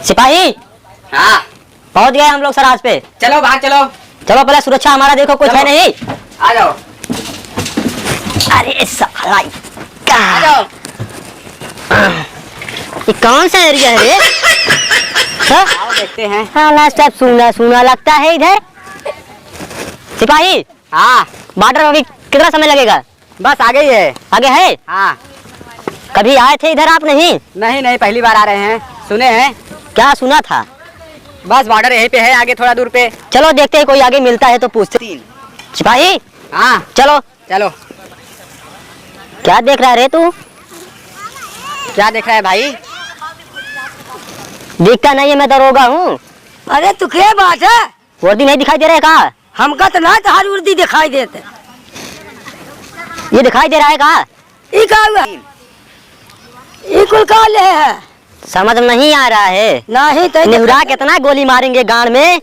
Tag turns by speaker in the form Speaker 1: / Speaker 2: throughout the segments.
Speaker 1: सिपाही।
Speaker 2: हाँ
Speaker 1: पहुंच गए हम लोग सराज पे।
Speaker 2: चलो बाहर चलो।
Speaker 1: चलो पहले सुरक्षा हमारा देखो, कुछ है नहीं।
Speaker 2: आ जाओ।
Speaker 1: अरे साला
Speaker 2: आ जाओ।
Speaker 1: ये कौन सा एरिया है रे?
Speaker 2: आओ देखते हैं।
Speaker 1: हाँ सब सुना सुना लगता है इधर। सिपाही।
Speaker 2: हाँ
Speaker 1: बॉर्डर अभी कितना समय लगेगा?
Speaker 2: बस आ गई है।
Speaker 1: आगे है?
Speaker 2: हाँ
Speaker 1: कभी आए थे इधर आप? नहीं
Speaker 2: नहीं पहली बार आ रहे हैं। सुने हैं?
Speaker 1: क्या सुना था?
Speaker 2: बस बॉर्डर यहीं पे है, आगे थोड़ा दूर पे।
Speaker 1: चलो देखते हैं, कोई आगे मिलता है तो पूछते। सिपाही।
Speaker 2: हाँ
Speaker 1: चलो
Speaker 2: चलो।
Speaker 1: क्या देख रहा है रे तू?
Speaker 2: क्या देख रहा है भाई?
Speaker 1: दिखता नहीं है, मैं दरोगा हूँ।
Speaker 3: अरे तू क्या बात है?
Speaker 1: वर्दी नहीं दिखाई दे रहा है कहा?
Speaker 3: हमका तो ना तहार वर्दी दिखाई देते।
Speaker 1: ये दिखाई दे रहा है कहा?
Speaker 3: ई का हुआ? ई कुल का ले है?
Speaker 1: समझ नहीं आ रहा है।
Speaker 3: नहीं तो
Speaker 1: निहुरा कितना गोली मारेंगे गांड में,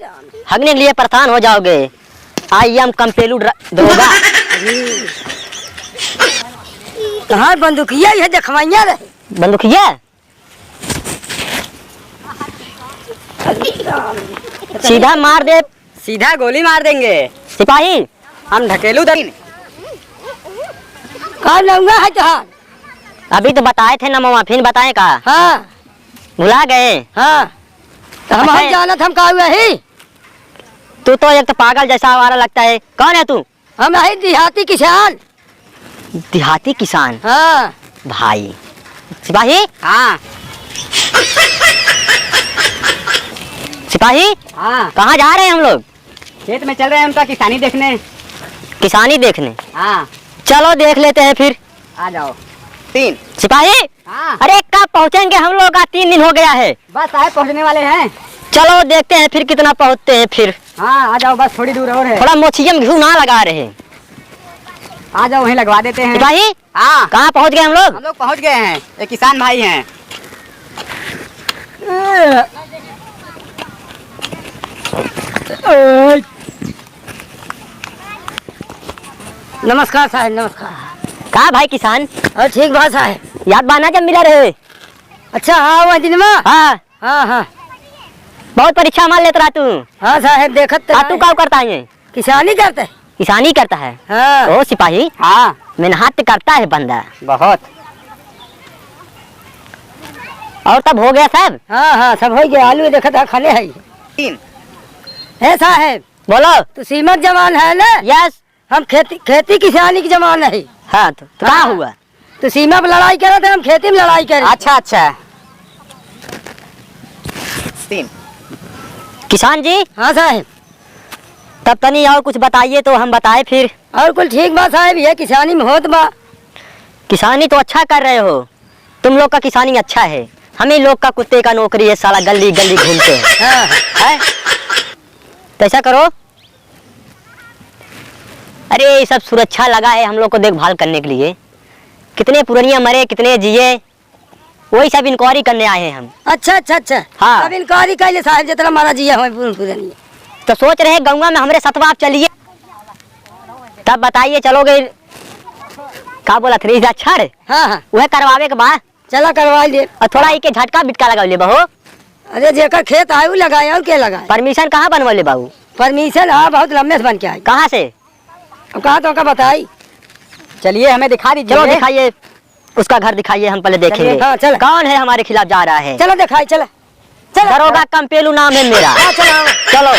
Speaker 1: हगने के लिए परेशान हो जाओगे। आई एम कंपेलू दरोगा।
Speaker 3: कहाँ बंदूकिया है देखवाइया रे?
Speaker 1: बंदूकिया? सीधा मार दे।
Speaker 2: सीधा गोली मार देंगे।
Speaker 1: सिपाही।
Speaker 2: हम ढकेलू दीन।
Speaker 3: कहाँ लूंगा है तहार?
Speaker 1: अभी तो बताए थे ना मामा, फिर बताए का?
Speaker 3: हाँ
Speaker 1: भुला गए?
Speaker 3: हाँ तो हम
Speaker 1: अच्छा।
Speaker 3: जाना था, हम का हुआ ही?
Speaker 1: तू तो एक तो पागल जैसा आवारा लगता है। कौन है तू?
Speaker 3: हम है देहाती किसान।
Speaker 1: देहाती किसान?
Speaker 3: हाँ
Speaker 1: भाई। सिपाही।
Speaker 2: हाँ
Speaker 1: सिपाही
Speaker 2: हाँ
Speaker 1: कहाँ जा रहे हैं हम लोग?
Speaker 2: खेत में चल रहे हैं, उनका किसानी देखने।
Speaker 1: किसानी देखने?
Speaker 2: हाँ
Speaker 1: चलो देख लेते हैं फिर।
Speaker 2: आ जाओ। 3।
Speaker 1: सिपाही।
Speaker 2: हाँ
Speaker 1: अरे कब पहुँचेंगे हम लोग? 3 दिन हो गया है।
Speaker 2: बस आए पहुंचने वाले हैं।
Speaker 1: चलो देखते हैं फिर कितना पहुँचते हैं फिर।
Speaker 2: हाँ आ जाओ, बस थोड़ी दूर और है।
Speaker 1: थोड़ा मोछिया में घी ना लगा रहे।
Speaker 2: आ जाओ, वहीं लगवा देते हैं।
Speaker 1: सिपाही
Speaker 2: हाँ
Speaker 1: कहाँ पहुँच गए हम लोग?
Speaker 2: हम लोग पहुंच गए हैं। एक किसान भाई हैं।
Speaker 3: नमस्कार साहब, नमस्कार।
Speaker 1: कहाँ भाई किसान?
Speaker 3: और ठीक बात साहब।
Speaker 1: याद बाना जब मिला रहे।
Speaker 3: अच्छा हाँ वह दिन में।
Speaker 1: हाँ
Speaker 3: हाँ हाँ
Speaker 1: बहुत परीक्षा मान लेता रहा तू।
Speaker 3: हाँ साहब देखत तो
Speaker 1: तू क्या करता है?
Speaker 3: किसानी करते।
Speaker 1: किसानी करता है?
Speaker 3: हाँ
Speaker 1: ओ सिपाही।
Speaker 2: हाँ
Speaker 1: मेहनत करता है बंदा
Speaker 2: बहुत।
Speaker 1: और तब हो गया सब?
Speaker 3: हाँ हाँ सब हो गया। आलू देखा था खाने है।
Speaker 2: 3।
Speaker 3: है साहब?
Speaker 1: बोलो।
Speaker 3: तू सीमत जवान है ना?
Speaker 1: यस।
Speaker 3: हम खेती किसानी की जवान है।
Speaker 1: हाँ तो क्या
Speaker 3: हाँ।
Speaker 1: हुआ?
Speaker 3: तो सीमा पे लड़ाई करे थे, हम खेती में लड़ाई करे।
Speaker 2: अच्छा अच्छा। 3।
Speaker 1: किसान जी।
Speaker 3: हाँ साहब।
Speaker 1: तब तनी और कुछ बताइए तो हम बताए फिर।
Speaker 3: और कुल ठीक बात साहब, ये किसानी में होत बा।
Speaker 1: किसानी तो अच्छा कर रहे हो तुम लोग का, किसानी अच्छा है। हमें लोग का कुत्ते का नौकरी है, साला गली गली घूमते हैं।
Speaker 3: हाँ
Speaker 1: है? तो ऐसा करो, अरे ये सब सुरक्षा लगा है हम लोग को देखभाल करने के लिए। कितने पुरानिया मरे, कितने जिए, वही सब इंक्वायरी करने आए हैं हम।
Speaker 3: अच्छा अच्छा अच्छा।
Speaker 1: हाँ।
Speaker 3: अब इनकारी कैले साहब, जितना मारा जिया हमें पुरानी।
Speaker 1: तो सोच रहे गंगा में हमारे सतवा आप चलिए, तब बताइए चलोगे? क्या बोला 3 अक्षर?
Speaker 3: हाँ हाँ
Speaker 1: वह करवावे के बाद
Speaker 3: चला करवा ले।
Speaker 1: और थोड़ा के झटका बिटका लगा ले बहू।
Speaker 3: अरे जेकर खेत आयु लगाए और क्या लगाए?
Speaker 1: परमिशन कहाँ बनवा बाबू?
Speaker 3: परमिशन हाँ बहुत लंबे से बन के आई।
Speaker 1: कहाँ से?
Speaker 3: अब कहाँ तो का बताई।
Speaker 2: चलिए हमें दिखा दीजिए।
Speaker 1: चलो दिखाइए, उसका घर दिखाइए, हम पहले देखेंगे।
Speaker 3: हाँ, चलो।
Speaker 1: कौन है हमारे खिलाफ जा रहा है?
Speaker 3: चलो दिखाई चला। चलो
Speaker 1: दरोगा कंपेलू नाम है मेरा।
Speaker 3: हाँ, चलो।
Speaker 1: चलो